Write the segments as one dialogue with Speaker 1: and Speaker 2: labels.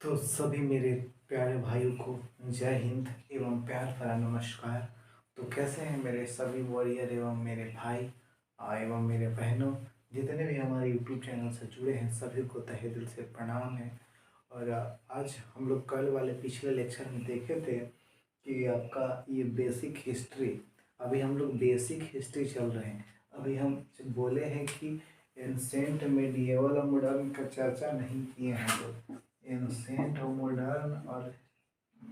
Speaker 1: तो सभी मेरे प्यारे भाइयों को जय हिंद एवं प्यार भरा नमस्कार। तो कैसे हैं मेरे सभी वॉरियर एवं मेरे भाई एवं मेरे बहनों, जितने भी हमारे यूट्यूब चैनल से जुड़े हैं सभी को तहे दिल से प्रणाम है। और आज हम लोग कल वाले पिछले लेक्चर में देखे थे कि आपका ये बेसिक हिस्ट्री, अभी हम लोग बेसिक हिस्ट्री चल रहे हैं। अभी हम बोले हैं कि एंसेंट मेडिएवल और मॉडर्न का चर्चा नहीं किए हैं हम लोग। एंसेंट और मॉडर्न और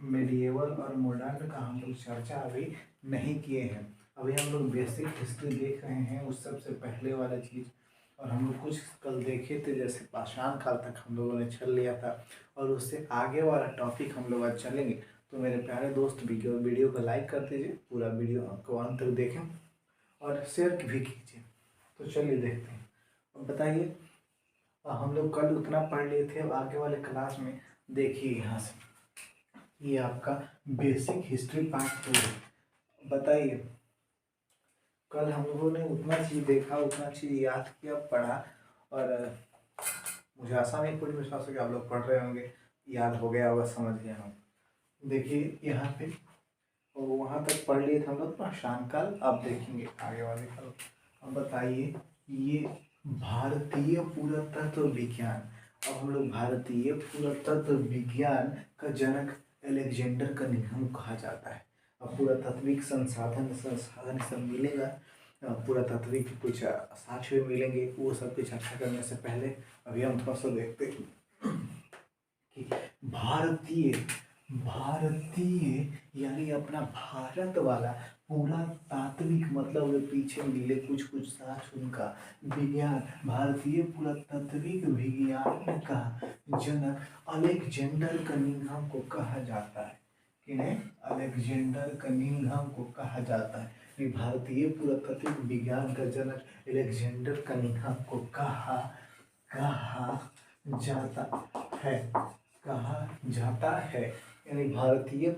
Speaker 1: मेडिएवल और मॉडर्न का हम लोग चर्चा अभी नहीं किए हैं। अभी हम लोग बेसिक हिस्ट्री देख रहे हैं, उस सबसे पहले वाला चीज़। और हम लोग कुछ कल देखे थे, जैसे पाषाण काल तक हम लोगों ने चल लिया था, और उससे आगे वाला टॉपिक हम लोग आज चलेंगे। तो मेरे प्यारे दोस्त वीडियो को लाइक कर दीजिए, पूरा वीडियो आपको अंत तक देखें और शेयर भी कीजिए। तो चलिए देखते हैं। अब बताइए, हम लोग कल उतना पढ़ लिए थे, अब आगे वाले क्लास में देखिए यहाँ से, ये आपका बेसिक हिस्ट्री पार्ट 2 है। बताइए, कल हम लोगों ने उतना चीज़ देखा, उतना चीज़ याद किया, पढ़ा, और मुझे आशा नहीं, पूरी विश्वास है कि आप लोग पढ़ रहे होंगे, याद हो गया होगा, समझ गया हम। देखिए यहाँ पे, और वहाँ तक पढ़ लिए थे हम लोग पाषाण काल, अब देखेंगे आगे वाले कल। अब बताइए, ये भारतीय पुरातत्व विज्ञान, अब हम लोग भारतीय पुरातत्व विज्ञान का जनक अलेक्जेंडर का निधन कहा जाता है। अब पुरातात्विक संसाधन संसाधन सब मिलेगा, पुरातात्विक कुछ साक्ष्य भी मिलेंगे, वो सब की चर्चा करने से पहले अभी हम थोड़ा सा देखते हैं कि भारतीय भारतीय यानी अपना भारत वाला पूरा तात्विक, मतलब पीछे मिले कुछ कुछ साक्ष्य उनका, विज्ञान, भारतीय पुरातात्विक विज्ञान का जनक अलेक्जेंडर कनिंघम को कहा जाता है। किन्हें? अलेक्जेंडर कनिंघम को कहा जाता है। ये भारतीय पुरातात्विक विज्ञान का जनक अलेक्जेंडर कनिंघम को कहा जाता है, कहा जाता है। यानी भारतीय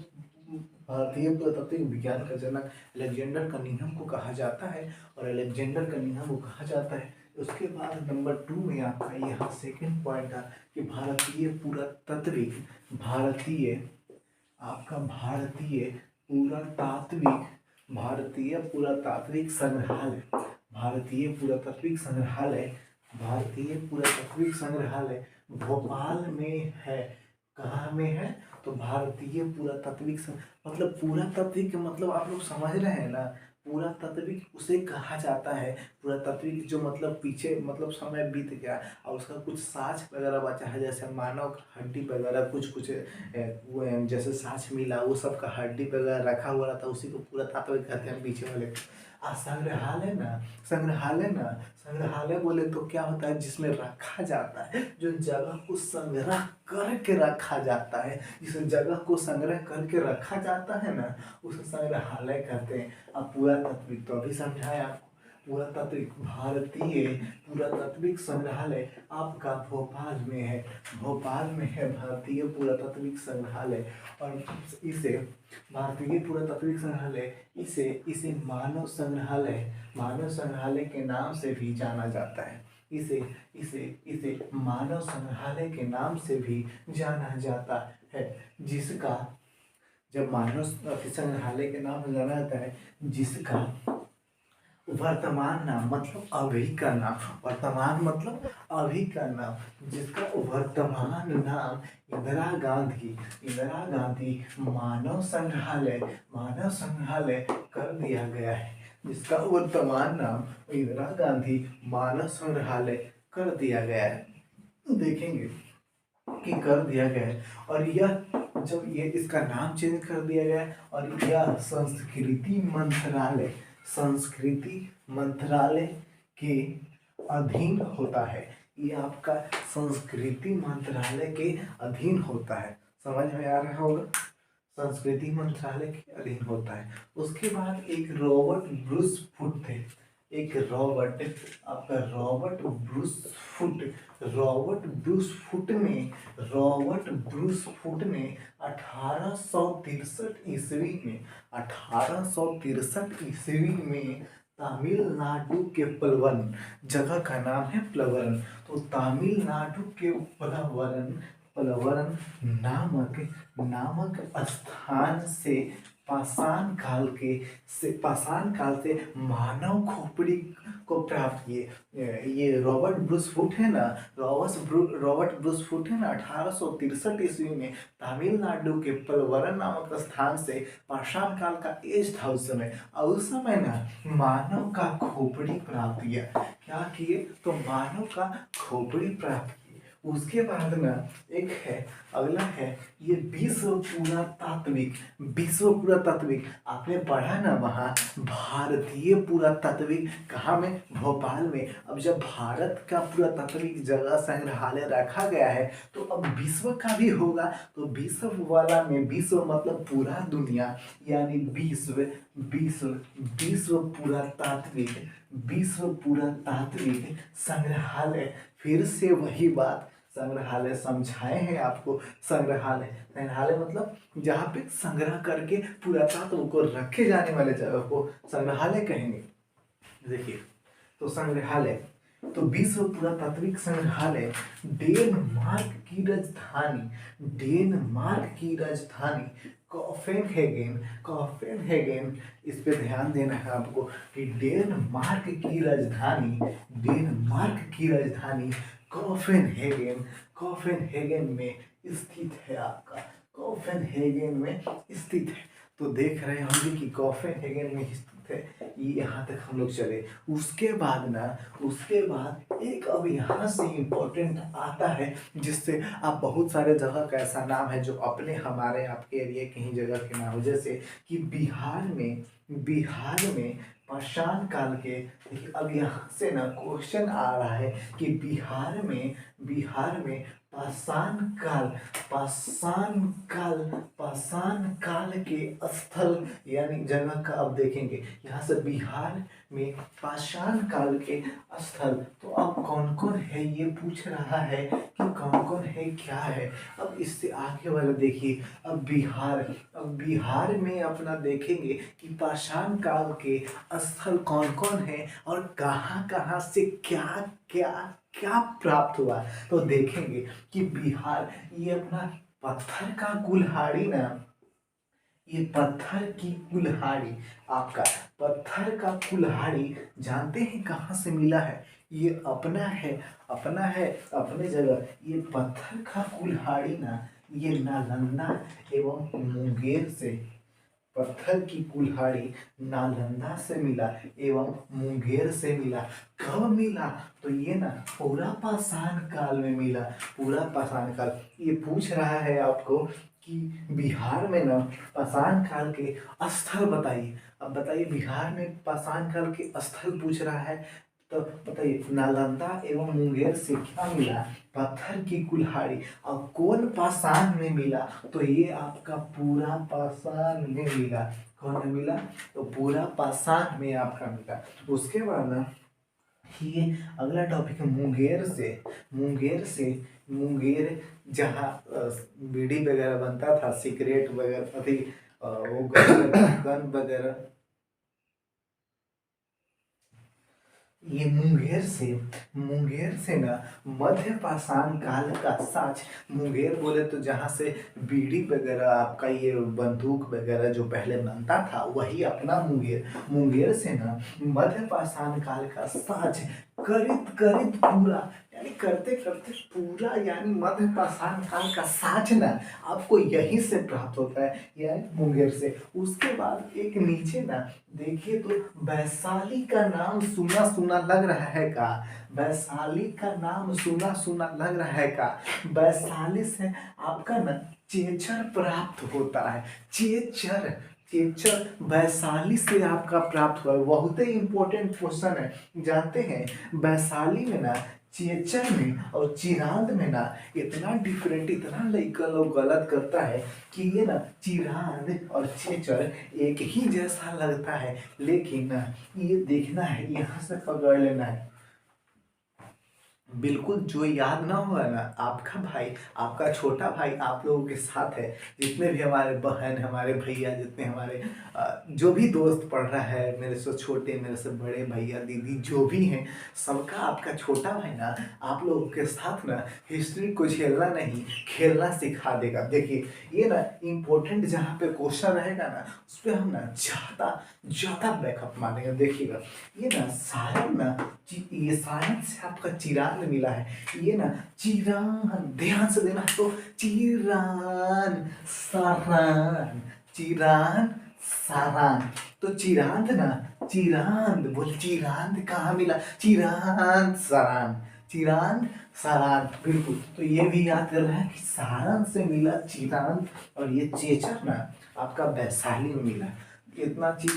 Speaker 1: पुरातात्विक विज्ञान का जनक अलेक्जेंडर कनिंघम को कहा जाता है, और अलेक्जेंडर कनिंघम को कहा जाता है। उसके बाद नंबर 2 में आपका यहाँ सेकंड पॉइंट था कि भारतीय पुरातात्विक, भारतीय पुरातात्विक संग्रहालय, भोपाल में है। कहाँ में है? तो भारतीय पुरातात्विक मतलब पुरातात्विक मतलब आप लोग समझ रहे हैं ना, पुरातात्विक उसे कहा जाता है। पुरातात्विक जो मतलब पीछे मतलब समय बीत गया और उसका कुछ साक्ष्य वगैरह बचा है, जैसे मानव का हड्डी वगैरह कुछ वो जैसे साक्ष्य मिला, वो सब का हड्डी वगैरह रखा हुआ रहता, उसी को पुरातात्विक कहते हैं पीछे वाले। संग्रहालय बोले तो क्या होता है? जिसमें रखा जाता है, जो जगह को संग्रह करके रखा जाता है, जिस जगह को संग्रह करके रखा जाता है ना, उसे संग्रहालय कहते हैं। अब पुरातात्विक तो अभी समझाया आपको, पुरातात्विक भारतीय पुरातात्विक संग्रहालय आपका भोपाल में है, भारतीय पुरातात्विक संग्रहालय। और इसे भारतीय पुरातात्विक संग्रहालय, इसे मानव संग्रहालय के नाम से भी जाना जाता है। इसे मानव संग्रहालय के नाम से भी जाना जाता है, जिसका जब मानव संग्रहालय के नाम से जाना जाता है, जिसका वर्तमान नाम मतलब अभी का नाम, वर्तमान मतलब अभी का नाम, जिसका वर्तमान नाम इंदिरा गांधी मानव संग्रहालय कर दिया गया है। जिसका वर्तमान नाम इंदिरा गांधी मानव संग्रहालय कर दिया गया है। देखेंगे कि कर दिया गया है, और यह जब ये इसका नाम चेंज कर दिया गया है, और यह संस्कृति मंत्रालय के अधीन होता है। ये आपका संस्कृति मंत्रालय के अधीन होता है, समझ में आ रहा होगा, संस्कृति मंत्रालय के अधीन होता है। उसके बाद एक रॉबर्ट ब्रूस फुट थे, रॉबर्ट ब्रूस फुट ने 1863 ईस्वी में तमिलनाडु के प्लवन, जगह का नाम है प्लवन, तो तमिलनाडु के प्लवरन नामक नामक स्थान से पाषाण काल से मानव खोपड़ी को प्राप्त किए। ये रॉबर्ट ब्रूस फुट है ना 1863 ईस्वी में तमिलनाडु के पलवरन नामक स्थान से पाषाण काल का एज था उस समय, और उस समय ना मानव का खोपड़ी प्राप्त किया। क्या किए? तो मानव का खोपड़ी प्राप्त किए। उसके बाद ना एक है, अगला है ये विश्व पुरातात्विक आपने पढ़ा ना वहाँ भारतीय पुरातात्विक कहाँ में? भोपाल में। अब जब भारत का पुरातात्विक जगह संग्रहालय रखा गया है तो अब विश्व का भी होगा, तो विश्व वाला में विश्व मतलब पूरा दुनिया, यानी विश्व पुरातात्विक संग्रहालय। फिर से वही बात, संग्रहालय समझाए हैं आपको। संग्रहालय मतलब जहाँ पे संग्रह करके पुरातत्व को रखे जाने वाले जगह को संग्रहालय कहेंगे। देखिए, तो संग्रहालय, तो विश्व पुरातात्विक संग्रहालय डेनमार्क की राजधानी कॉफेनहेगन, इस पे ध्यान देना है आपको कि डेनमार्क की राजधानी कॉफेनहेगन में स्थित है। आपका कॉफेनहेगन में स्थित है, तो देख रहे होंगे कि कॉफेनहेगन में स्थित है। ये यहाँ तक हम लोग चले। उसके बाद एक अब यहाँ से इम्पोर्टेंट आता है, जिससे आप बहुत सारे जगह का ऐसा नाम है जो अपने हमारे आपके एरिया कहीं जगह के नाम, जैसे कि बिहार में पाषाण काल के। देखिए, अब यहाँ से ना क्वेश्चन आ रहा है कि बिहार में पाषाण काल के स्थल यानी जगह का अब देखेंगे। यहाँ से बिहार में पाषाण काल के स्थल, तो अब कौन कौन है ये पूछ रहा है कि कौन कौन है, क्या है। अब इससे आगे वाला देखिए, अब बिहार में अपना देखेंगे कि पाषाण काल के स्थल कौन कौन है और कहाँ कहाँ से क्या क्या क्या प्राप्त हुआ। तो देखेंगे कि बिहार, ये अपना पत्थर का कुल्हाड़ी ना, ये पत्थर की कुल्हाड़ी, आपका पत्थर का कुल्हाड़ी जानते हैं कहाँ से मिला है? ये अपना है अपने जगह। ये पत्थर का कुल्हाड़ी ना, ये नालंदा एवं मुंगेर से, पत्थर की कुल्हाड़ी नालंदा से मिला एवं मुंगेर से मिला। कब मिला? तो ये ना पूरा पाषाण काल में मिला। पूरा पाषाण काल, ये पूछ रहा है आपको कि बिहार में ना पाषाण काल के स्थल बताइए। अब बताइए, बिहार में पाषाण काल के स्थल पूछ रहा है, तो बताइए नालंदा एवं मुंगेर से क्या मिला? पत्थर की कुल्हाड़ी। अब कौन पाषाण में मिला? तो ये आपका पूरा पाषाण में मिला। कौन में मिला? तो पूरा पाषाण में आपका मिला। उसके बाद ना ये अगला टॉपिक है मुंगेर जहाँ बीड़ी वगैरह बनता था, सिगरेट वगैरह, अभी वो गन वगैरह, ये मुंगेर से ना मध्य पाषाण काल का साक्ष। मुंगेर बोले तो जहाँ से बीड़ी वगैरह, आपका ये बंदूक वगैरह जो पहले बनता था, वही अपना मुंगेर से ना मध्य पाषाण काल का साक्ष करित पूरा, यानी करते करते पूरा, यानी मध्य पाषाण काल का साक्ष ना आपको यहीं से प्राप्त होता है, यानी मुंगेर से। उसके बाद एक नीचे ना देखिए, तो वैशाली का नाम सुना सुना लग रहा है का? वैशाली का नाम सुना सुना लग रहा है का? वैशाली से आपका ना चेचर प्राप्त होता है। चेचर वैशाली से आपका प्राप्त हुआ है। बहुत ही इंपॉर्टेंट क्वेश्चन है, जानते हैं वैशाली में ना, चेचर में और चिरांद में ना इतना डिफरेंट, इतना लड़का लोग गलत करता है कि ये ना चिरांद और चेचर एक ही जैसा लगता है, लेकिन ना ये देखना है, यहाँ से पकड़ लेना है। बिल्कुल, जो याद ना होगा ना, आपका भाई, आपका छोटा भाई आप लोगों के साथ है। जितने भी हमारे बहन, हमारे भैया, जितने हमारे जो भी दोस्त पढ़ रहा है, मेरे से छोटे, मेरे से बड़े भैया, दीदी जो भी हैं, सबका आपका छोटा भाई ना आप लोगों के साथ ना हिस्ट्री को झेलना नहीं, खेलना सिखा देगा। देखिए, ये ना इम्पोर्टेंट जहाँ पे क्वेश्चन रहेगा ना, उस पे हम ना ज़्यादा ज़्यादा बैकअप मारेंगे। देखिएगा, ये ना सायन ना ये सायन से आपका चिरान मिला है। ये ना चिरान, ध्यान से देना, तो चिरान सारान, चिरान सारान। तो चिरांद ना, चिरांद बोल, चिरांद कहाँ मिला? चिरांद सरान, चिरांद सरान, बिल्कुल। तो ये भी याद कर रहा है कि सारण से मिला चिरांद, और ये चेचर ना आपका वैशाली में मिला। इतना चीज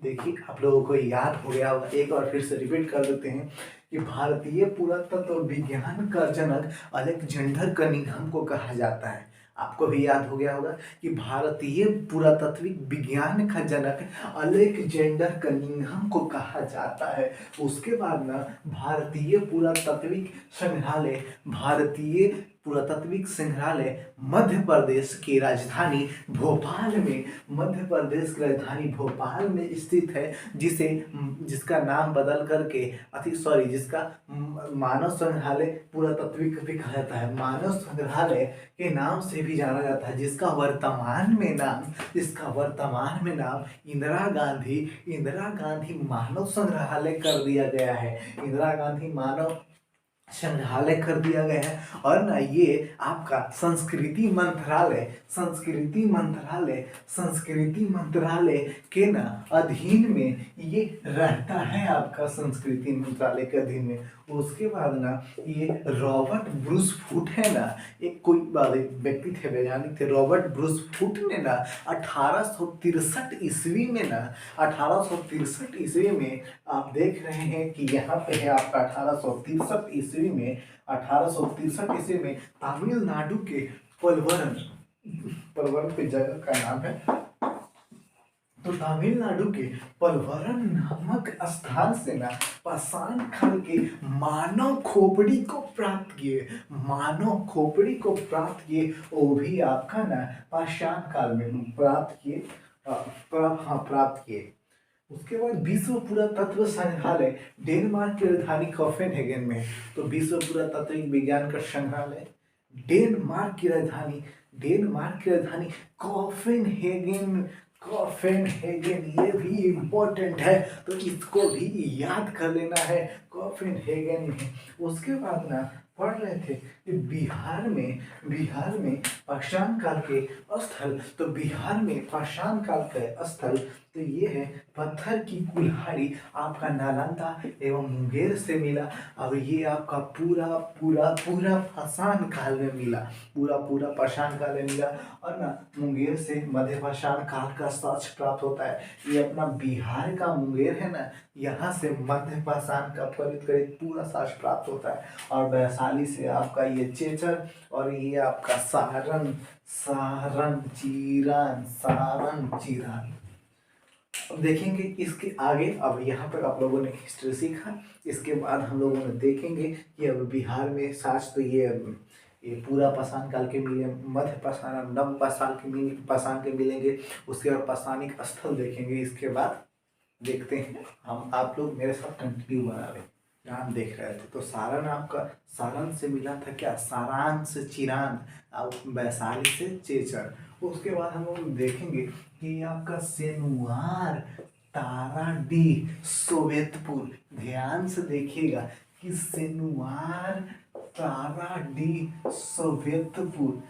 Speaker 1: देखिए आप लोगों को याद हो गया होगा। एक बार फिर से रिपीट कर देते हैं कि भारतीय पुरातत्व विज्ञान का जनक अलेक्जेंडर कनिंघम को कहा जाता है। आपको भी याद हो गया होगा कि भारतीय पुरातात्विक विज्ञान का जनक अलेक्जेंडर कनिंघम को कहा जाता है। उसके बाद ना भारतीय पुरातात्विक संग्रहालय, भारतीय पुरातात्विक संग्रहालय मध्य प्रदेश की राजधानी भोपाल में, मध्य प्रदेश की राजधानी भोपाल में स्थित है। जिसका नाम बदल करके जिसका मानव संग्रहालय पुरातात्विक भी कहा जाता है, मानव संग्रहालय के नाम से भी जाना जाता है। जिसका वर्तमान में नाम इंदिरा गांधी मानव संग्रहालय कर दिया गया है। इंदिरा गांधी मानव संग्रहालय कर दिया गया है। और ना ये आपका संस्कृति मंत्रालय के ना अधीन में ये रहता है, आपका संस्कृति मंत्रालय के अधीन में। उसके बाद ना ये रॉबर्ट ब्रूस फुट है ना, एक कोई व्यक्ति थे, वैज्ञानिक थे, रॉबर्ट ब्रूस फुट ने ना 1863 ईस्वी में ना 1863 ईस्वी में आप देख रहे हैं कि यहाँ पे है आपका 1863 ईस्वी में, 1863 ईस्वी में तमिलनाडु के पलवरन, पलवरन के जगह का नाम है। तो तमिलनाडु के पलवरन नामक स्थान से ना पाषाण काल के मानव खोपड़ी को प्राप्त किए, मानव खोपड़ी को प्राप्त किए। वो भी आपका ना पाषाण काल में प्राप्त किए, प्राप्त किए। उसके बाद विश्व पुरातत्व संग्रहालय डेनमार्क की राजधानी कोपेनहेगन में। तो विश्व पुरातात्विक विज्ञान का संग्रहालय डेनमार्क की राजधानी कोपेनहेगन, ये भी इम्पोर्टेंट है, तो इसको भी याद कर लेना है, कोपेनहेगन में। उसके बाद ना पढ़ रहे थे कि बिहार में पाषाण काल के स्थल, तो बिहार में पाषाण काल के स्थल तो ये है पत्थर की कुल्हाड़ी, आपका नालंदा एवं मुंगेर से मिला। और ये आपका पूरा पाषाण काल में मिला, पूरा पाषाण काल में मिला। और ना मुंगेर से मध्य पाषाण काल का साक्ष्य प्राप्त होता है। ये अपना बिहार का मुंगेर है ना, यहाँ से मध्य पाषाण का करीब पूरा साक्ष्य प्राप्त होता है। और वैशाली से आपका ये चेचर, और ये आपका सारण चीरान। अब देखेंगे इसके आगे। अब यहाँ पर आप लोगों ने हिस्ट्री सीखा, इसके बाद हम लोगों ने देखेंगे कि अब बिहार में साक्ष्य तो ये पूरा पाषाण काल के मिले, मध्य पाषाण, नव पाषाण के मिलेंगे। उसके बाद पाषाणिक स्थल देखेंगे। इसके बाद देखते हैं हम, आप लोग मेरे साथ कंटिन्यू बना रहे, जहाँ देख रहे थे। तो सारण आपका, सारण से मिला था क्या? सारान से चिरान, और वैशाली से चेचर। उसके बाद हम लोग देखेंगे कि आपका सेनुआर, ताराडीह, सोवेतपुर। ध्यान से देखिएगा कि सेनुआर, ताराडीह, सोवेतपुर,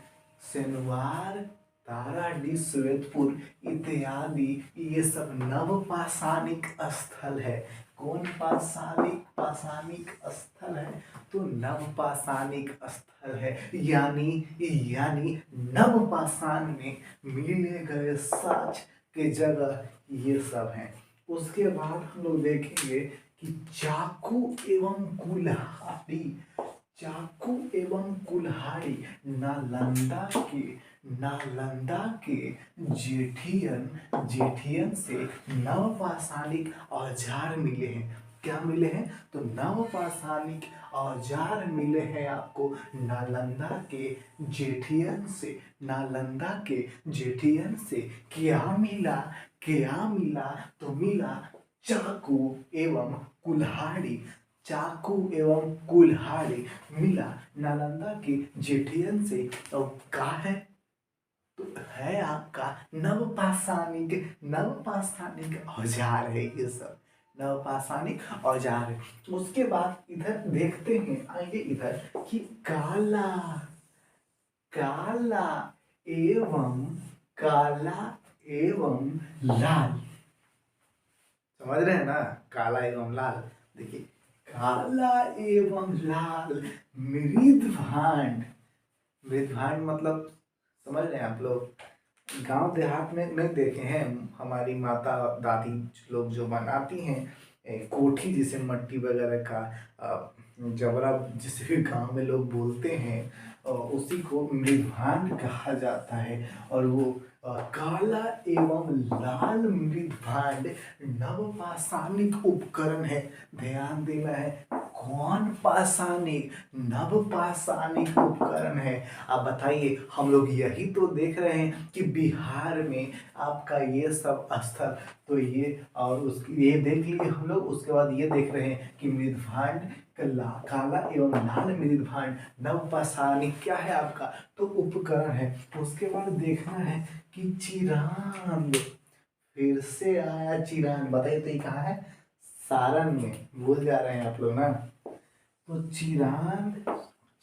Speaker 1: सेनुआर, ताराडीह, सोवेतपुर इत्यादि, ये सब नवपाषाणिक स्थल है। कौन पाषाणिक स्थल है? तो नवपाषाणिक स्थल है, यानी नवपाषाण में मिले गए साक्ष्य के जगह ये सब हैं। उसके बाद हम लोग देखेंगे कि चाकू एवं कुल्हाड़ी नालंदा के जेठियन से नवपाषाणिक औजार मिले हैं। क्या मिले हैं? तो नवपाषाणिक औजार मिले हैं आपको नालंदा के जेठियन से। नालंदा के जेठियन से क्या मिला? क्या मिला? तो मिला चाकू एवं कुल्हाड़ी। चाकू एवं कुल्हाड़ी मिला नालंदा के जेठियन से। और क्या है? तो है आपका नवपाषाणिक। नवपाषाणिक औजार है ये सब, नवपाषाणिक औजार है। उसके बाद इधर देखते हैं, आइए इधर कि काला, काला एवं काला एवं लाल। समझ रहे हैं ना? काला एवं लाल। देखिए, काला एवं लाल मृदभांड। मृदभांड मतलब समझ रहे हैं आप लोग? गांव देहात में नहीं देखे हैं? हमारी माता दादी लोग जो बनाती हैं कोठी, जिसे मट्टी वगैरह का जबरा जिसे भी गांव में लोग बोलते हैं, उसी को मृदभांड कहा जाता है। और वो काला एवं लाल मृदभांड नवपाषाणिक उपकरण है। ध्यान देना है, कौन पाषाणिक? नवपाषाणिक उपकरण है। आप बताइए, हम लोग यही तो देख रहे हैं कि बिहार में आपका ये सब स्थल, तो ये और उसकी ये देख लिए हम लोग। उसके बाद ये देख रहे हैं कि मृदभांड काला एवं लाल मृदभांड नवपाषाणिक क्या है आपका? तो उपकरण है। उसके बाद देखना है कि चिरांद, फिर से आया चिरांद। बताइए तो ये कहाँ है? सारण में। भूल जा रहे हैं आप लोग ना? तो चिरांद,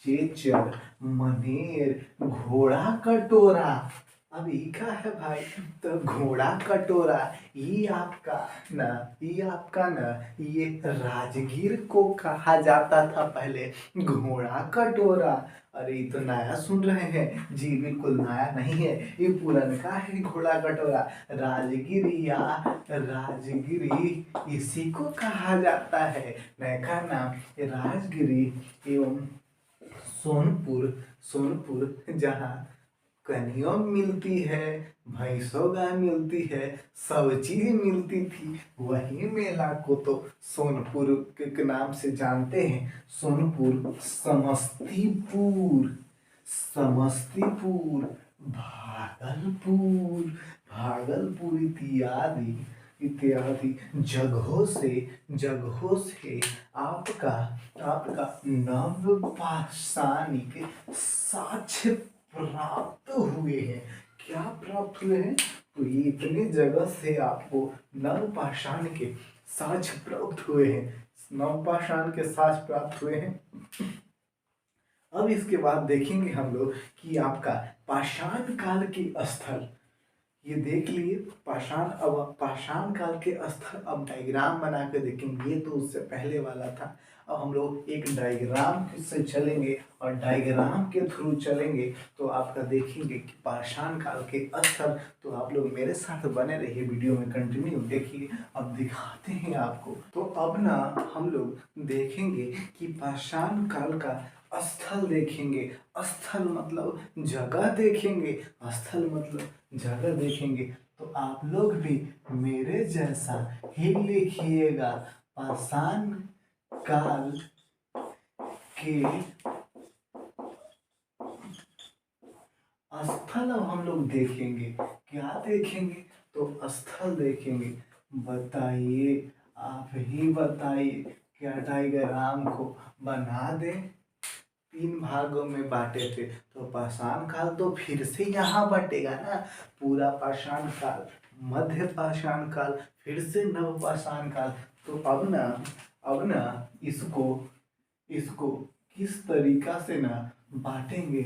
Speaker 1: चेचर, मनेर, घोड़ा कटोरा। अब ये क्या है भाई? तो घोड़ा कटोरा, ये आपका ना, ये आपका ना, ये राजगीर को कहा जाता था पहले, घोड़ा कटोरा। अरे ये तो नया सुन रहे हैं जी? बिल्कुल नया नहीं है, ये पुरनका है घोड़ा कटोरा। राजगीर या राजगिरी इसी को कहा जाता है। नया नाम राजगिरी एवं सोनपुर। सोनपुर जहाँ कन्हैया मिलती है, भैंसों गाय मिलती है, सब चीज मिलती थी, वही मेला को तो सोनपुर के नाम से जानते हैं। सोनपुर, समस्तीपुर, समस्तीपुर, भागलपुर, भागलपुर इत्यादि इत्यादि जगहों से आपका आपका नवपाषाणिक साक्ष्य प्राप्त हुए हैं। क्या प्राप्त हुए हैं? तो ये इतने जगह से आपको नवपाषाण के साक्ष्य प्राप्त हुए हैं। नवपाषाण के साक्ष्य प्राप्त हुए हैं। अब इसके बाद देखेंगे हम लोग कि आपका पाषाण काल के स्थल, ये देख लिए पाषाण। अब पाषाण काल के स्थल अब डायग्राम बना के देखेंगे। ये तो उससे पहले वाला था। अब हम लोग एक डायग्राम से चलेंगे और डायग्राम के थ्रू चलेंगे तो आपका देखेंगे कि पाषाण काल के स्थल। तो आप लोग मेरे साथ बने रहिए, वीडियो में कंटिन्यू देखिए। अब दिखाते हैं आपको। तो अब ना हम लोग देखेंगे कि पाषाण काल का स्थल देखेंगे। स्थल मतलब जगह देखेंगे। स्थल मतलब जगह देखेंगे। तो आप लोग भी मेरे जैसा ही लिखिएगा। पाषाण काल के स्थल अब हम लोग देखेंगे। क्या देखेंगे? तो स्थल देखेंगे। बताइए, आप ही बताइए, क्या डायग्राम को बना दें? 3 भागों में बांटे थे, तो पाषाण काल तो फिर से यहाँ बटेगा ना। पूरा पाषाण काल, मध्य पाषाण काल, फिर से नवपाषाण काल। तो अब ना इसको इसको किस तरीका से ना बांटेंगे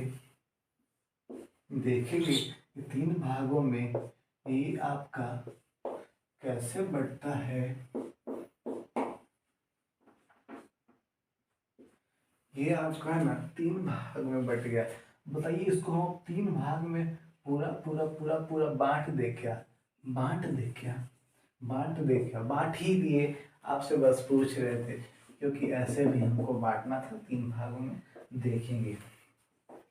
Speaker 1: देखेंगे। 3 भागों में ये आपका कैसे बढ़ता है। ये आपका ना 3 भाग में बट गया। बताइए, इसको हम 3 भाग में पूरा पूरा पूरा पूरा बांट दे क्या? बांट दे क्या? बांट दे क्या? बांट ही दिए। आपसे बस पूछ रहे थे, क्योंकि ऐसे भी हमको बांटना था। 3 भागों में देखेंगे।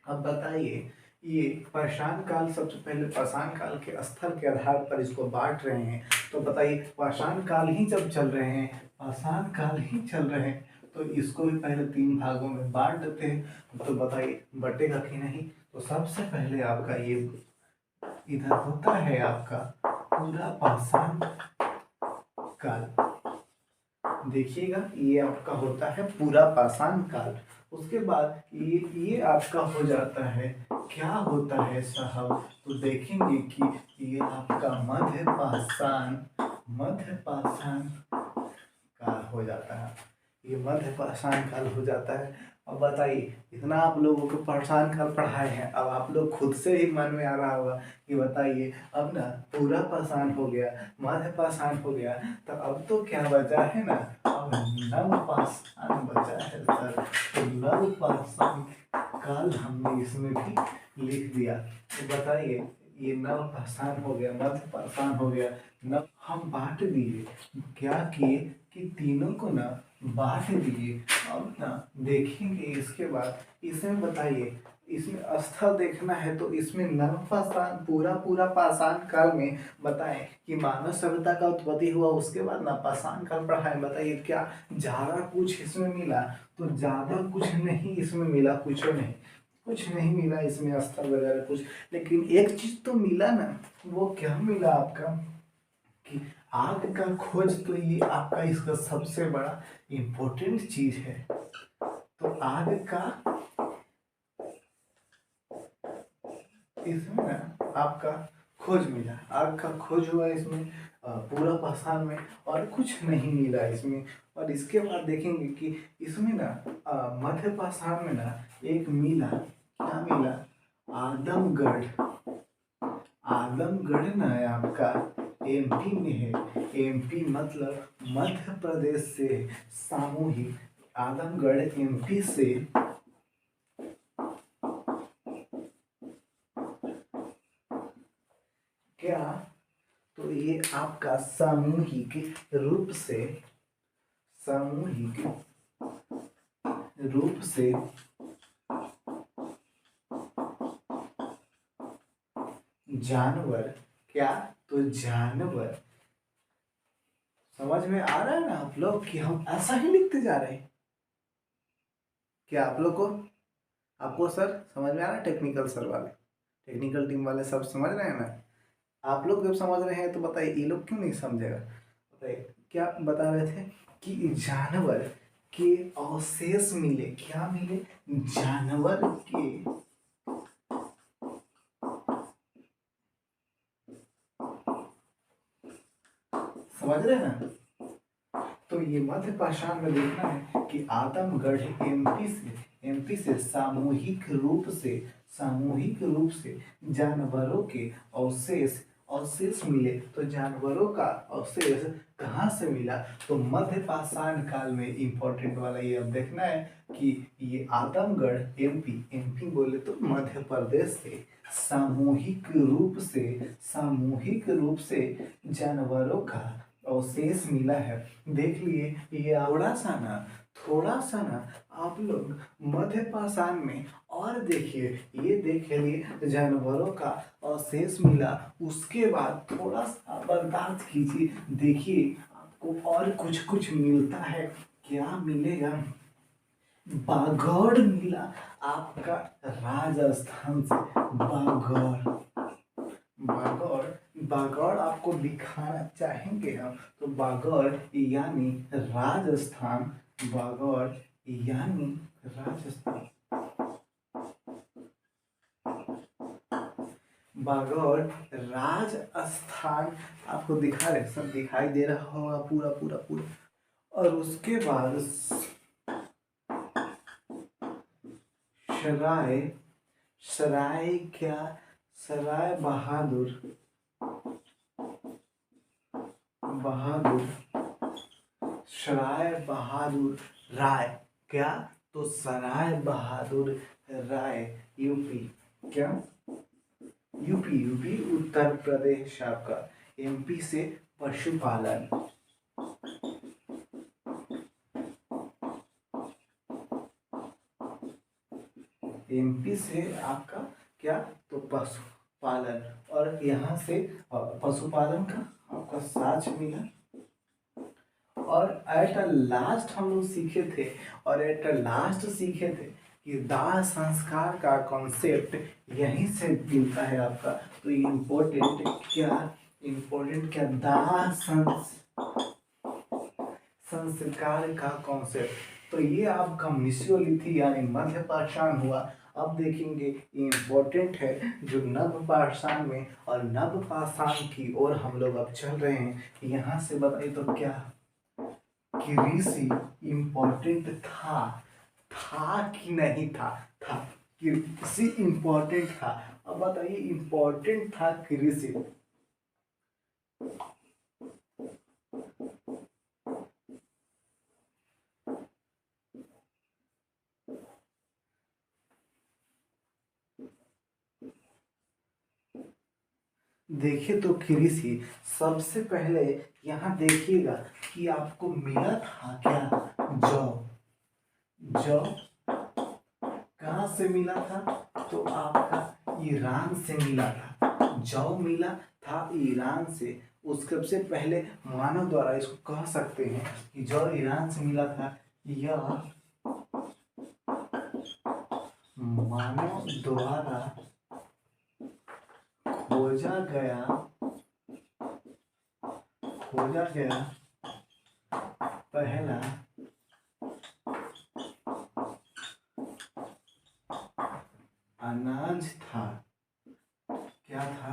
Speaker 1: अब बताइए, ये पाषाण काल, सबसे पहले पाषाण काल के स्थल के आधार पर इसको बांट रहे हैं। तो बताइए, पाषाण काल ही जब चल रहे हैं पाषाण काल ही चल रहे हैं, तो इसको भी पहले 3 भागों में बांट देते हैं। तो बताइए बटेगा कि नहीं। तो सबसे पहले आपका ये इधर होता है आपका पूरा पाषाण काल। देखिएगा ये आपका होता है पूरा पाषाण काल। उसके बाद ये आपका हो जाता है, क्या होता है साहब, तो देखेंगे कि ये आपका मध्य पाषाण काल हो जाता है। ये मध्य पाषाण काल हो जाता है। अब बताइए इतना आप लोगों को पाषाण काल पढ़ाए हैं, अब आप लोग खुद से ही मन में आ रहा होगा कि बताइए अब ना पूरा पाषाण हो गया, मध्य पाषाण हो गया, तो अब तो क्या बचा है ना, अब नव पाषाण बचा है सर। तो नव पाषाण काल हमने इसमें भी लिख दिया। तो बताइए ये नव पाषाण हो गया, मध्य पाषाण हो गया, नव हम बांट दिए, क्या किए कि तीनों को ना बांट दिए। अब ना देखेंगे इसके बाद इसमें बताइए, इसमें स्थल देखना है तो इसमें नव पाषाण पूरा पाषाण काल में बताएं कि मानव सभ्यता का उत्पत्ति हुआ, उसके बाद ना पाषाण काल पढ़ाएं। बताइए क्या ज्यादा कुछ इसमें मिला, तो ज्यादा कुछ नहीं इसमें मिला, कुछ नहीं मिला इसमें स्थल वगैरह कुछ। लेकिन एक चीज तो मिला ना, वो क्या मिला आपका कि आग का खोज, तो ये आपका इसका सबसे बड़ा इम्पोर्टेंट चीज है। तो आग का इसमें ना आपका खोज मिला, आग का खोज हुआ इसमें पूरा पाषाण में, और कुछ नहीं मिला इसमें। और इसके बाद देखेंगे कि इसमें ना मध्य पाषाण में ना एक मिला, क्या मिला, आदमगढ़। आदमगढ़ ना है आपका एमपी में है। एमपी मतलब मध्य प्रदेश से सामूहिक, आदमगढ़ एमपी से क्या, तो ये आपका सामूहिक रूप से, सामूहिक रूप से जानवर, क्या, तो जानवर। समझ में आ रहा है ना आप लोग कि हम ऐसा ही लिखते जा रहे हैं। क्या आप लोग को, आपको सर समझ में आ रहा है, टेक्निकल सर वाले, टेक्निकल टीम वाले सब समझ रहे हैं ना। आप लोग जब समझ रहे हैं तो बताइए ये लोग क्यों नहीं समझेगा। बताइए क्या बता रहे थे कि जानवर के अवशेष मिले, क्या मिले, जानवर के समझ रहे हैं ना। तो ये मध्य पाषाण में देखना है कि आदमगढ़ एमपी से सामूहिक रूप से जानवरों के अवशेष मिले। तो जानवरों का अवशेष कहाँ से मिला, तो मध्य पाषाण काल में। इंपॉर्टेंट वाला ये अब देखना है कि ये आदमगढ़ एमपी बोले तो मध्य प्रदेश से सामूहिक रूप से जानवरों का अवशेष मिला है। देख लिए ये थोड़ा सा ना आप लोग मध्य पाषाण में और देखिए, ये देख लिए जानवरों का अवशेष मिला। उसके बाद थोड़ा सा बर्दाश्त कीजिए, देखिए आपको और कुछ मिलता है। क्या मिलेगा, बागौर मिला आपका राजस्थान से। बागौर आपको दिखाना चाहेंगे हम, तो बागौर यानी राजस्थान, बागौर यानी राजस्थान, बागौर राजस्थान आपको दिखा रहे, सब दिखाई दे रहा होगा पूरा पूरा पूरा। और उसके बाद सराय क्या, सराय सराय बहादुर राय, क्या, तो सराय बहादुर राय यूपी, क्या, यूपी उत्तर प्रदेश आपका। एमपी से पशुपालन, एमपी से आपका क्या, तो पशुपालन, और यहाँ से पशुपालन का आपका साक्ष्य मिला। और एट लास्ट हम लोग सीखे थे और एट लास्ट सीखे थे कि दाह संस्कार का कॉन्सेप्ट यहीं से मिलता है आपका। तो इम्पोर्टेंट क्या दाह संस्कार का कॉन्सेप्ट। तो ये आपका मिसियोलिथी यानी मध्य पाषाण हुआ। अब देखेंगे इम्पोर्टेंट है जो नव पाषाण में और नव पाषाण की ओर हम लोग अब चल रहे हैं। यहाँ से बताइए तो क्या कि ऋषि इम्पोर्टेंट था कि नहीं था? था कि ऋषि इम्पोर्टेंट था। अब बताइए इम्पोर्टेंट था कि ऋषि? देखिए तो कृषि सबसे पहले यहाँ देखिएगा कि आपको मिला था क्या? जौ। जौ कहाँ से मिला था? तो आपका ईरान से मिला था। जौ मिला था ईरान से। उसके से पहले मानव द्वारा इसको कह सकते हैं कि जौ ईरान से मिला था। यह मानव द्वारा खोजा गया पहला अनाज था। क्या था?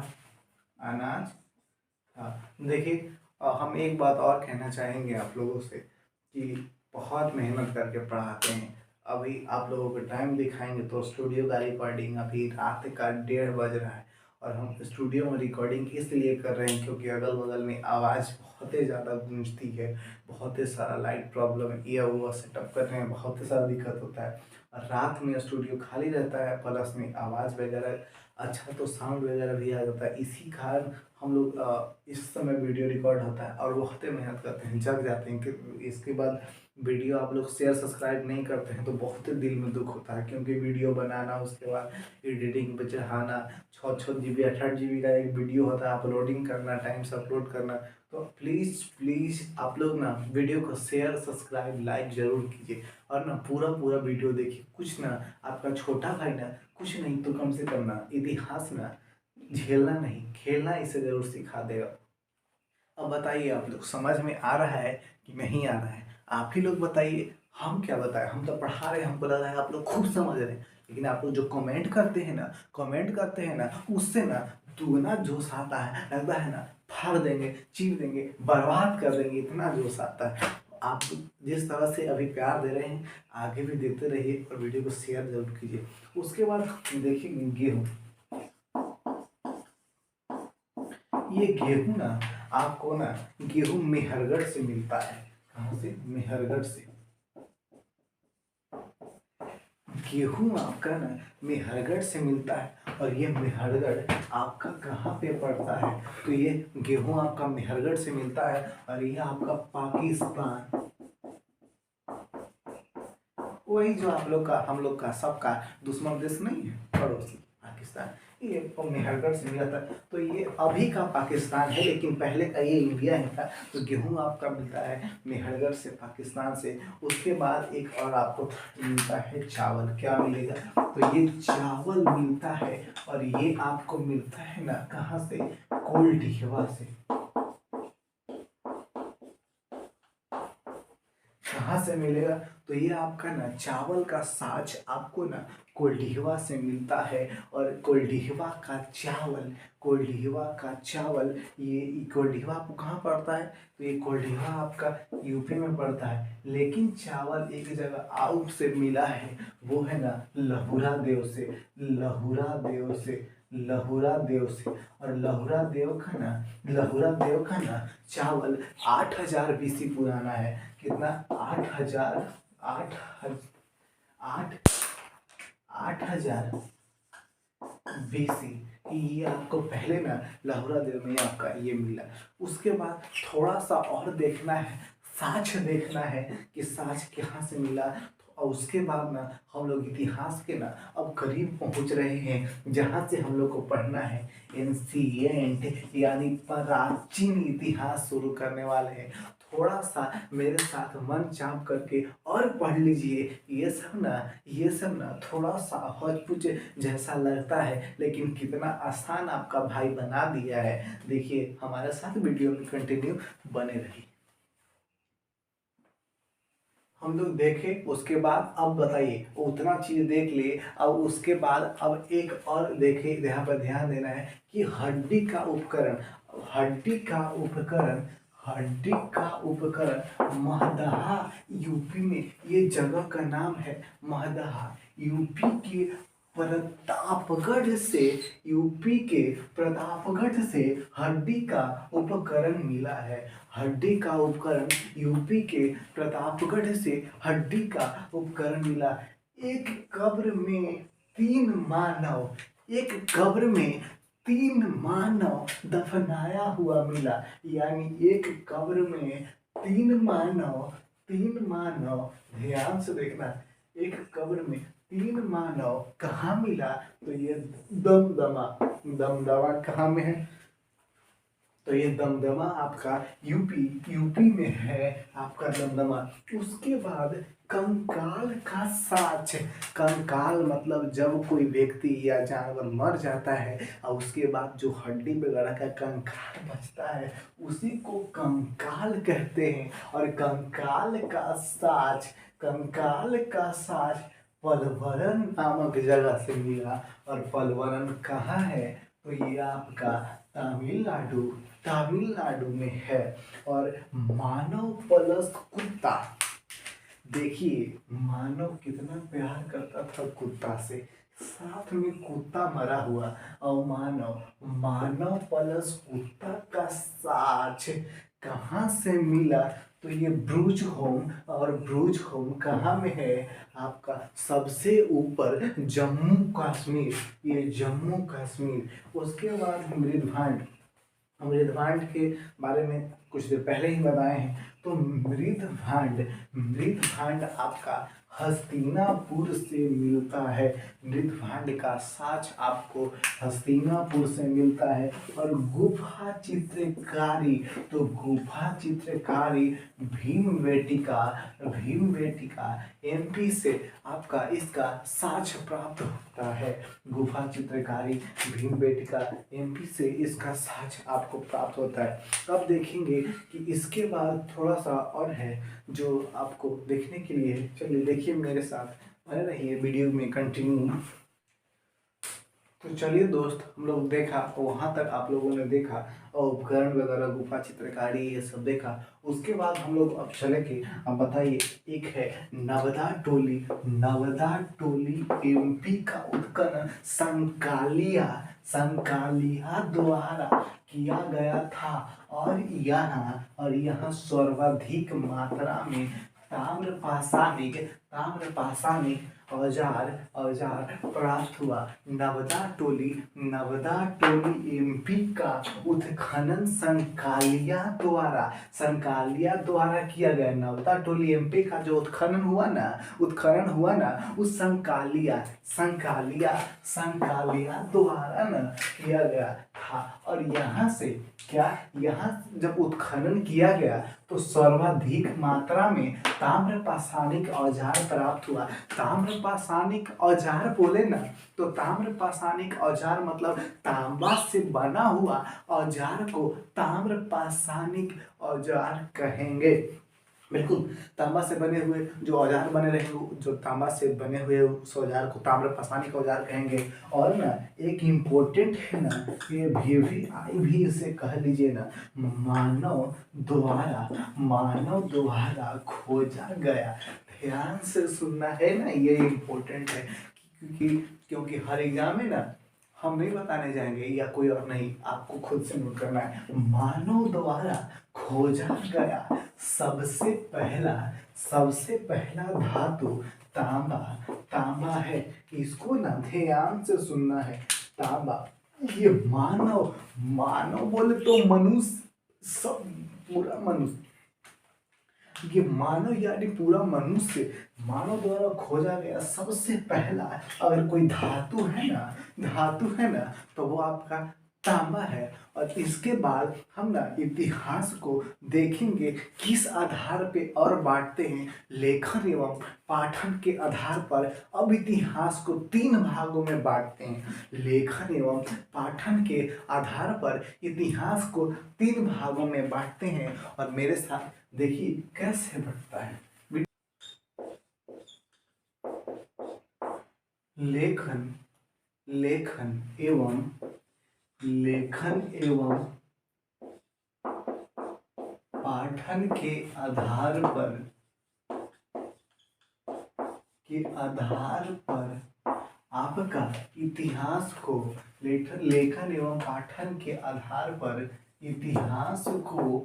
Speaker 1: अनाज था। देखिए हम एक बात और कहना चाहेंगे आप लोगों से कि बहुत मेहनत करके पढ़ाते हैं। अभी आप लोगों को टाइम दिखाएंगे तो स्टूडियो का रिकॉर्डिंग अभी रात का 1:30 बज रहा है और हम स्टूडियो में रिकॉर्डिंग इसलिए कर रहे हैं क्योंकि अगल बगल में आवाज़ बहुत ही ज़्यादा गूंजती है, बहुत ही सारा लाइट प्रॉब्लम है, ये वो सेटअप करने में बहुत ही सारा दिक्कत होता है। और रात में स्टूडियो खाली रहता है, प्लस में आवाज़ वगैरह अच्छा तो साउंड वगैरह भी आ जाता है। इसी कारण हम लोग इस समय वीडियो रिकॉर्ड होता है और बहुत ही मेहनत करते हैं, जग जाते हैं कि इसके बाद वीडियो आप लोग शेयर सब्सक्राइब नहीं करते हैं तो बहुत ही दिल में दुख होता है क्योंकि वीडियो बनाना, उसके बाद एडिटिंग पे चढ़ाना, 6-6 GB 8-8 GB का एक वीडियो होता है, अपलोडिंग करना, टाइम से अपलोड करना। तो प्लीज़ आप लोग ना वीडियो को शेयर सब्सक्राइब लाइक ज़रूर कीजिए और ना पूरा पूरा वीडियो देखिए। कुछ ना आपका छोटा भाई ना कुछ नहीं तो कम से कम ना इतिहास ना झेलना नहीं खेलना इसे ज़रूर सिखा देगा। अब बताइए आप लोग समझ में आ रहा है कि नहीं आ रहा है? आप ही लोग बताइए, हम क्या बताएं? हम तो पढ़ा रहे हैं, हमको लग रहा है आप लोग खूब समझ रहे हैं, लेकिन आप लोग जो कमेंट करते हैं ना उससे ना दुगना जोश आता है। लगता है ना फाड़ देंगे, चीर देंगे, बर्बाद कर देंगे, इतना जोश आता है। आप जिस तरह से अभी प्यार दे रहे हैं आगे भी देते रहिए और वीडियो को शेयर जरूर कीजिए। उसके बाद देखिए गेहूँ, ये गेहूं ना आपको ना गेहूं मेहरगढ़ से मिलता है। कहाँ से? मेहरगढ़ से। गेहूं आपका ना मेहरगढ़ से मिलता है और ये मेहरगढ़ आपका कहाँ पे पड़ता है? तो ये गेहूं आपका मेहरगढ़ से मिलता है और ये आपका पाकिस्तान, वही जो आप लोग का हम लोग का सबका दुश्मन देश नहीं है, पड़ोसी पाकिस्तान, ये मेहरगढ़ से मिला था। तो ये अभी का पाकिस्तान है लेकिन पहले का ये इंडिया ही था। तो गेहूं आपका मिलता है मेहरगढ़ से, पाकिस्तान से। उसके बाद एक और आपको मिलता है चावल। क्या मिलेगा? तो ये चावल मिलता है और ये आपको मिलता है ना कहाँ से? कोल्डिहवा से। कहाँ से मिलेगा? तो ये आपका ना चावल का साज आपको ना कोल्डिहवा से मिलता है और कोल्डिहवा का चावल ये कोल्डिहवा आपको कहाँ पड़ता है? तो ये कोल्डिहवा आपका यूपी में पड़ता है। लेकिन चावल एक जगह आउट से मिला है, वो है ना लहुरा देव से। और लहुरा देव का ना चावल 8000 BC पुराना है। कितना? 8,000 BC। ये आपको पहले ना लहुरा देव में आपका ये मिला। उसके बाद थोड़ा सा और देखना है, साक्ष्य देखना है कि साक्ष्य कहाँ से मिला। और उसके बाद ना हम लोग इतिहास के ना अब करीब पहुंच रहे हैं जहाँ से हम लोग को पढ़ना है एंशिएंट यानी प्राचीन इतिहास शुरू करने वाले हैं। थोड़ा सा मेरे साथ मन चाप करके और पढ़ लीजिए। ये सब ना थोड़ा सा हौच-पुच जैसा लगता है, लेकिन कितना आसान आपका भाई बना दिया है। देखिए हमारे साथ वीडियो में कंटिन्यू बने रहिए। हम लोग देखे उसके बाद अब बताइए, उतना चीज देख लिए, अब उसके बाद अब एक और देखे, यहाँ पर ध्यान देना है कि हड्डी का उपकरण महदहा यूपी में, ये जगह का नाम है महदहा। यूपी के प्रतापगढ़ से यूपी के प्रतापगढ़ से हड्डी का उपकरण मिला है। हड्डी का उपकरण यूपी के प्रतापगढ़ से हड्डी का उपकरण मिला। एक कब्र में तीन मानव एक कब्र में तीन मानव दफनाया हुआ मिला। यानी एक कब्र में तीन मानव ध्यान से देखना। एक कब्र में तीन मानव कहाँ मिला? तो ये दमदमा कहाँ में है? तो ये दमदमा आपका यूपी में है आपका दमदमा। उसके बाद कंकाल का साक्ष। कंकाल मतलब जब कोई व्यक्ति या जानवर मर जाता है और उसके बाद जो हड्डी वगैरह का कंकाल बचता है उसी को कंकाल कहते हैं। और कंकाल का साक्ष पलवरन नामक जगह से मिला। और पलवरन कहाँ है? तो ये आपका तमिलनाडु में है। और मानव प्लस कुत्ता, देखिए मानव कितना प्यार करता था कुत्ता से, साथ में कुत्ता मरा हुआ। और मानव प्लस कुत्ता का साक्ष कहाँ से मिला? तो ये ब्रूज होम। और ब्रूज होम कहाँ में है? आपका सबसे ऊपर जम्मू कश्मीर, ये जम्मू कश्मीर। उसके बाद मृदभांड के बारे में कुछ देर पहले ही बताए हैं। तो मृदभांड आपका हस्तिनापुर से मिलता है। मृदभांड का साक्ष आपको हस्तिनापुर से मिलता है। और गुफा चित्रकारी भीमबेटिका एमपी से आपका इसका साक्ष प्राप्त होता है। गुफा चित्रकारी भीमबेटिका एमपी से इसका साक्ष आपको प्राप्त होता है। अब देखेंगे कि इसके बाद थोड़ा सा और है जो आपको देखने के लिए। चलिए देखिए मेरे साथ, बने रहिए वीडियो में कंटिन्यू। तो चलिए दोस्त, हम लोग देखा वहाँ तक, आप लोगों ने देखा और उपकरण वगैरह गुफा चित्रकारी ये सब देखा। उसके बाद हम लोग अब चले के, अब बताइए, एक है नवदा टोली एमपी का उत्खनन संकालिया द्वारा किया गया था। और यहाँ सर्वाधिक मात्रा में ताम्रपाषाणिक औजार प्राप्त हुआ। नवदा टोली एमपी का उत्खनन संकालिया द्वारा किया गया। नवदा टोली एमपी का जो उत्खनन हुआ ना उस संकालिया द्वारा किया गया था। और यहाँ जब उत्खनन किया गया तो सर्वाधिक मात्रा में ताम्रपाषाणिक औजार प्राप्त हुआ। ताम्रपाषाणिक औजार बोले ना, तो ताम्रपाषाणिक औजार मतलब तांबा से बना हुआ औजार को ताम्रपाषाणिक औजार कहेंगे। बिल्कुल, तांबा से बने हुए जो औजार बने रहेंगे, जो तांबा से बने हुए उस औजार को ताम्रपाषाणिक औजार कहेंगे। और ना एक इम्पोर्टेंट है ना, ये VVI भी इसे कह लीजिए ना, मानव द्वारा खोजा गया। ध्यान से सुनना है ना, ये इम्पोर्टेंट है क्योंकि हर एग्जाम में ना हम नहीं बताने जाएंगे या कोई और नहीं, आपको खुद से नोट करना है। मानव द्वारा खोजा गया सबसे पहला धातु तांबा है। इसको ना ध्यान से सुनना है, तांबा। ये मानव बोले तो मनुष्य, सब पूरा मनुष्य, ये मानव यानी पूरा मनुष्य, मानव द्वारा खोजा गया सबसे पहला अगर कोई धातु है ना तो वो आपका तांबा है। और इसके बाद हम ना इतिहास को देखेंगे किस आधार पे और बांटते हैं, लेखन एवं पाठन के आधार पर। अब इतिहास को 3 भागों में बांटते हैं। लेखन एवं पाठन के आधार पर इतिहास को 3 भागों में बांटते हैं। और मेरे साथ देखिए कैसे बढ़ता है। लेखन लेखन एवं पाठन के आधार पर आपका इतिहास को लेखन एवं पाठन के आधार पर इतिहास को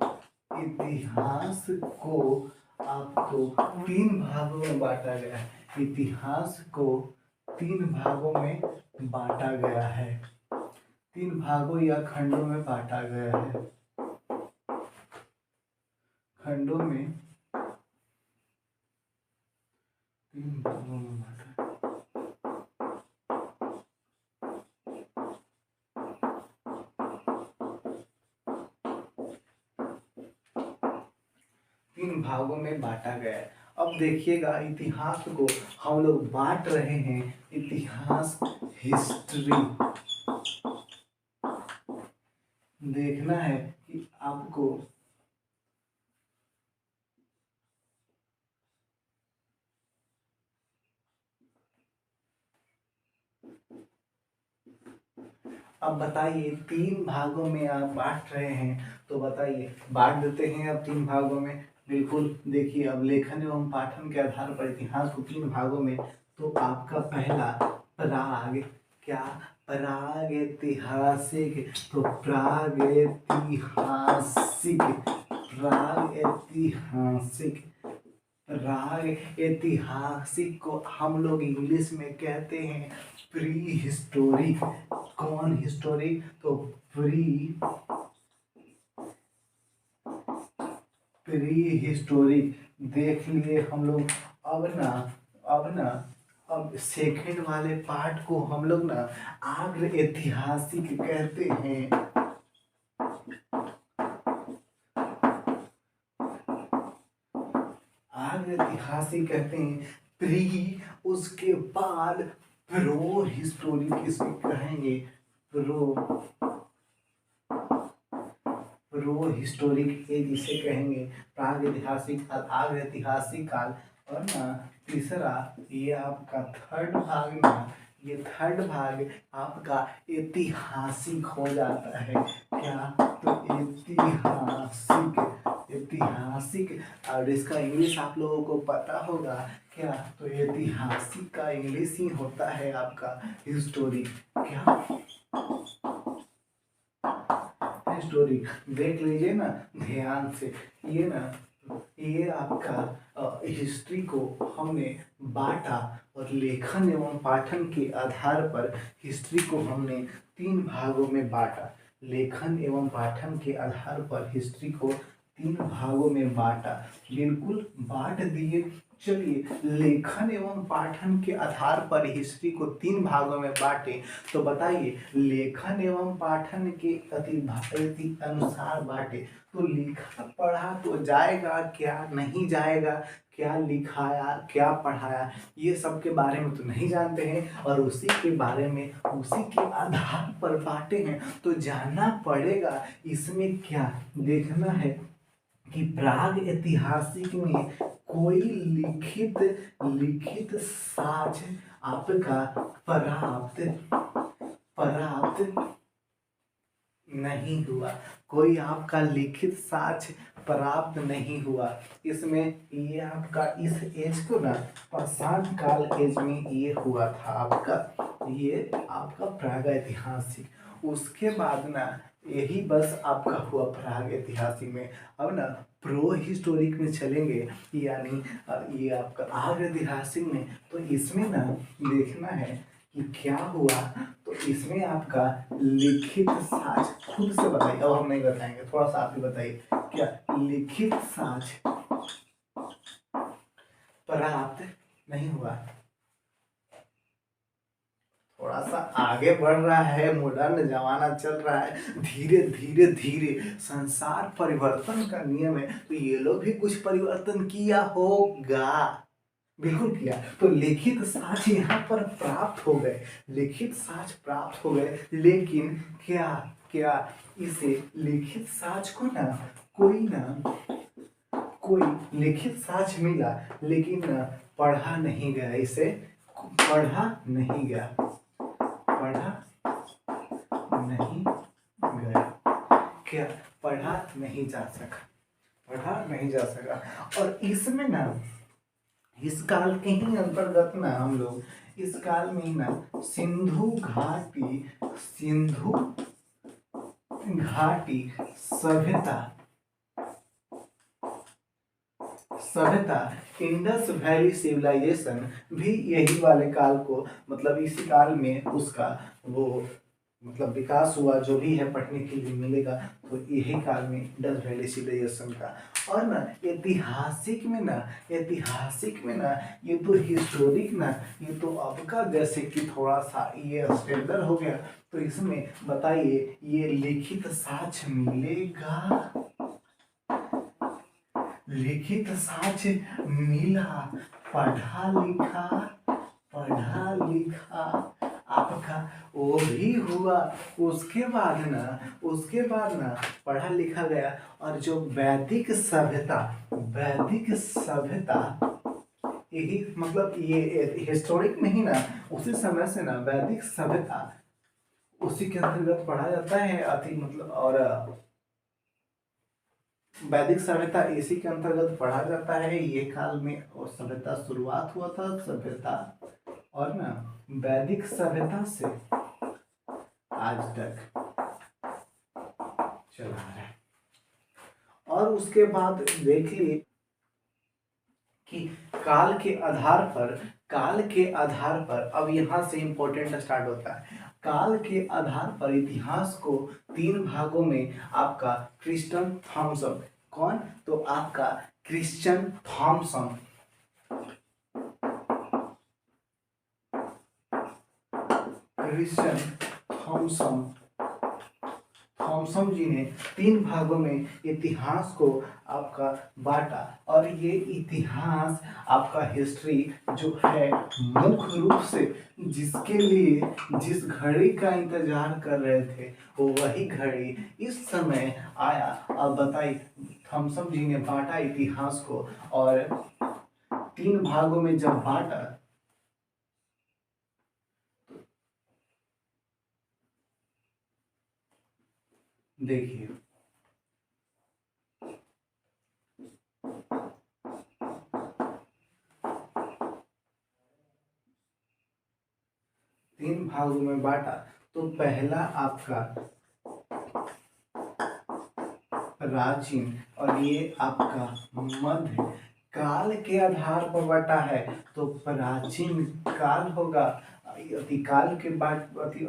Speaker 1: आपको 3 भागों में बांटा गया है। इतिहास को 3 भागों में बांटा गया है। 3 भागों या खंडों में बांटा गया है। खंडों में 3 भागों में बांटा। तीन भागों में बांटा गया है। अब देखिएगा इतिहास को हम लोग बांट रहे हैं। इतिहास हिस्ट्री देखना है कि आपको अब बताइए 3 भागों में आप बांट रहे हैं, तो बताइए बांट देते हैं अब 3 भागों में। बिल्कुल देखिए, अब लेखन एवं पाठन के आधार पर इतिहास को 3 भागों में। तो आपका पहला प्राग, क्या प्राग ऐतिहासिक, तो प्राग ऐतिहासिक को हम लोग इंग्लिश में कहते हैं प्री हिस्टोरिक। कौन हिस्टोरिक, तो प्री हिस्टोरिक देख लिए हम लोग। अब सेकंड वाले पार्ट को हम लोग ना आग्र ऐतिहासिक कहते हैं। आग्र ऐतिहासिक कहते हैं। प्री, उसके बाद प्रो हिस्टोरिक इसे कहेंगे। प्रो हिस्टोरिक एज इसे कहेंगे। प्राग ऐतिहासिक काल, आग्र ऐतिहासिक काल। और ना तीसरा ये आपका थर्ड भाग ना, ये थर्ड भाग आपका ऐतिहासिक हो जाता है। क्या, तो ऐतिहासिक। और इसका इंग्लिश आप लोगों को पता होगा क्या, तो ऐतिहासिक का इंग्लिश ही होता है आपका हिस्टोरिक। क्या, हिस्टोरिक। देख लीजिए ना ध्यान से, ये आपका हिस्ट्री को हमने बांटा। और लेखन एवं पाठन के आधार पर हिस्ट्री को हमने 3 भागों में बांटा। लेखन एवं पाठन के आधार पर हिस्ट्री को 3 भागों में बांटा। बिल्कुल बांट दिए। चलिए, लेखन एवं पाठन के आधार पर हिस्ट्री को 3 भागों में बांटे। तो बताइए लेखन एवं पाठन के अति अनुसार बांटे, तो लिखा पढ़ा तो जाएगा क्या, नहीं जाएगा, क्या लिखाया क्या पढ़ाया, ये सब के बारे में तो नहीं जानते हैं। और उसी के बारे में उसी के आधार पर बांटे हैं, तो जानना पड़ेगा। इसमें क्या देखना है कि प्राग ऐतिहासिक में कोई लिखित साक्ष्य आपका प्राप्त नहीं हुआ। कोई आपका लिखित साक्ष्य प्राप्त नहीं हुआ। इसमें ये आपका इस एज को ना प्रशांत काल एज में ये हुआ था आपका, ये आपका प्राग ऐतिहासिक। उसके बाद ना यही बस आपका हुआ प्राग ऐतिहासिक में। अब ना प्रो हिस्टोरिक में चलेंगे, यानी ये आपका आर्य ऐतिहासिक में। तो इसमें ना देखना है कि क्या हुआ। तो इसमें आपका लिखित साक्ष्य, खुद से बताइए, अब हम नहीं बताएंगे, थोड़ा सा आप ही बताइए। क्या लिखित साक्ष्य प्राप्त नहीं हुआ। थोड़ा सा आगे बढ़ रहा है, मॉडर्न जमाना चल रहा है, धीरे धीरे धीरे संसार परिवर्तन का नियम है, तो ये लोग भी कुछ परिवर्तन किया होगा, बिल्कुल किया। तो लिखित साक्ष्य यहाँ पर प्राप्त हो गए, लिखित साक्ष्य प्राप्त हो गए, लेकिन क्या क्या इसे लिखित साक्ष्य को कोई लिखित साक्ष्य मिला, लेकिन पढ़ा नहीं गया, इसे पढ़ा नहीं गया, पढ़ा नहीं गया, क्या पढ़ा नहीं जा सका, पढ़ा नहीं जा सका। और इसमें ना इस काल के ही अंतर्गत ना हम लोग इस काल में ही ना सिंधु घाटी सभ्यता इंडस वैली सिविलाइजेशन भी यही वाले काल को, मतलब इसी काल में उसका वो मतलब विकास हुआ, जो भी है पढ़ने के लिए मिलेगा, तो यही काल में इंडस वैली सिविलाइजेशन का। और ना ऐतिहासिक में ना ये तो हिस्टोरिक ना, ये तो अब का जैसे कि थोड़ा सा ये स्टैंडर्ड हो गया, तो इसमें बताइए ये लिखित साक्ष्य मिलेगा, लिखित साक्ष्य मिला, पढ़ा लिखा आपका वो भी हुआ। उसके बाद ना पढ़ा लिखा गया, और जो वैदिक सभ्यता यही मतलब ये हिस्टोरिक में ही ना उसी समय से ना वैदिक सभ्यता उसी के अंतर्गत पढ़ा जाता है अति मतलब, और वैदिक सभ्यता इसी के अंतर्गत पढ़ा जाता है, ये काल में और सभ्यता शुरुआत हुआ था सभ्यता, और ना वैदिक सभ्यता से आज तक चला रहा है। और उसके बाद देखिए कि काल के आधार पर अब यहाँ से इंपॉर्टेंट स्टार्ट होता है। काल के आधार पर इतिहास को 3 भागों में आपका क्रिश्चियन थॉमसन, कौन? तो आपका क्रिश्चियन थॉमसन, थॉमसन जी ने 3 भागों में इतिहास को आपका बांटा, और ये इतिहास आपका हिस्ट्री जो है मुख्य रूप से जिसके लिए जिस घड़ी का इंतजार कर रहे थे वो वही घड़ी इस समय आया। अब बताइए थॉमसन जी ने बांटा इतिहास को, और 3 भागों में जब बांटा, देखिए तीन भागों में बांटा, तो पहला आपका प्राचीन, और ये आपका मध्य काल के आधार पर बांटा है, तो प्राचीन काल होगा, अतिकाल के बाद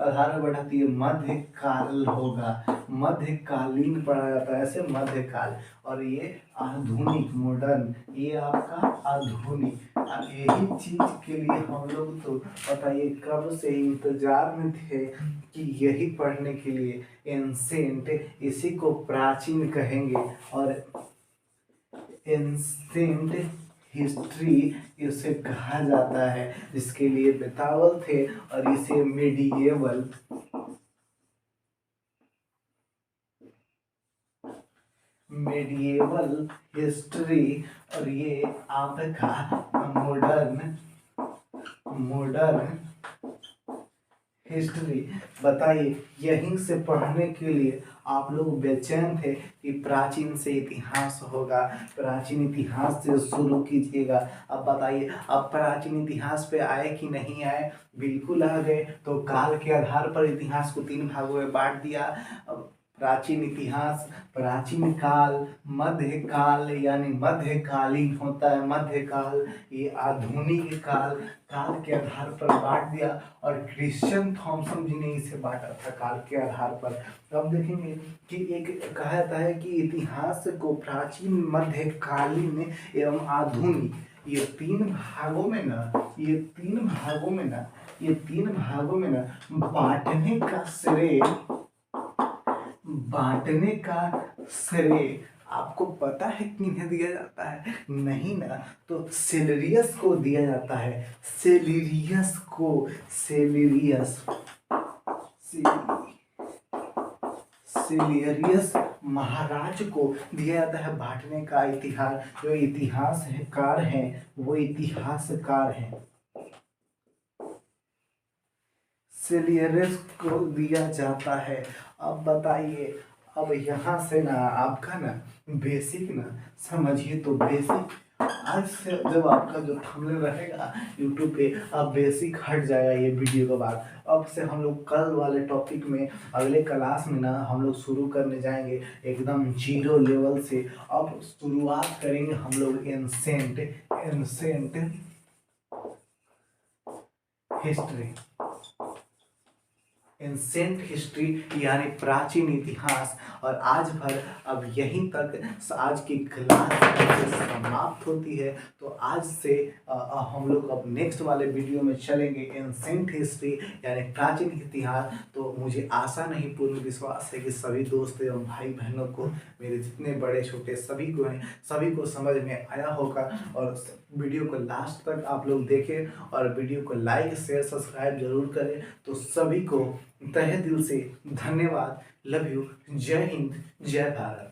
Speaker 1: आधार पर बढ़ा तो ये मध्य काल होगा, मध्यकालीन पढ़ा जाता है ऐसे मध्यकाल, और ये आधुनिक मॉडर्न, ये आपका आधुनिक। यही चीज के लिए हम लोग तो बताइए कब से इंतजार में थे कि यही पढ़ने के लिए, एंसेंट इसी को प्राचीन कहेंगे, और एंसेंट हिस्ट्री इसे कहा जाता है, जिसके लिए बेतावल थे, और इसे मेडिएवल हिस्ट्री, और ये आपका मॉडर्न हिस्ट्री। बताइए यहीं से पढ़ने के लिए आप लोग बेचैन थे कि प्राचीन से इतिहास होगा, प्राचीन इतिहास से शुरू कीजिएगा। अब बताइए अब प्राचीन इतिहास पे आए कि नहीं आए? बिल्कुल आ गए। तो काल के आधार पर इतिहास को 3 भागों में बांट दिया। अब प्राचीन इतिहास, प्राचीन काल, मध्यकाल यानी मध्यकालीन होता है मध्यकाल, ये आधुनिक काल, काल के आधार पर बांट दिया, और क्रिश्चियन थॉमसन जी ने इसे बांटा था काल के आधार पर। तो अब देखेंगे कि एक कहा जाता है कि इतिहास को प्राचीन, मध्यकालीन एवं आधुनिक, ये तीन भागों में ना बांटने का श्रेय आपको पता है किन्हें दिया जाता है? नहीं ना, तो सेलेरियस को दिया जाता है। सेलेरियस महाराज को दिया जाता है बांटने का इतिहास। जो इतिहासकार हैं वो इतिहासकार हैं, सेलियरस को दिया जाता है। अब बताइए, अब यहाँ से ना आपका ना बेसिक ना समझिए, तो बेसिक आज से जब आपका जो थंबनेल रहेगा यूट्यूब पे, अब बेसिक हट जाएगा ये वीडियो के बाद। अब से हम लोग कल वाले टॉपिक में अगले क्लास में ना हम लोग शुरू करने जाएंगे एकदम जीरो लेवल से। अब शुरुआत करेंगे हम लोग एंसेंट हिस्ट्री, एंसेंट हिस्ट्री यानी प्राचीन इतिहास। और आज भर अब यहीं तक आज की क्लास समाप्त होती है। तो आज से हम लोग अब नेक्स्ट वाले वीडियो में चलेंगे एंसेंट हिस्ट्री यानी प्राचीन इतिहास। तो मुझे आशा नहीं पूर्ण विश्वास है कि सभी दोस्त एवं भाई बहनों को, मेरे जितने बड़े छोटे सभी को हैं, सभी को समझ में आया होगा। और वीडियो को लास्ट तक आप लोग देखें और वीडियो को लाइक शेयर सब्सक्राइब जरूर करें। तो सभी को तहे दिल से धन्यवाद। Love you. जय हिंद, जय भारत।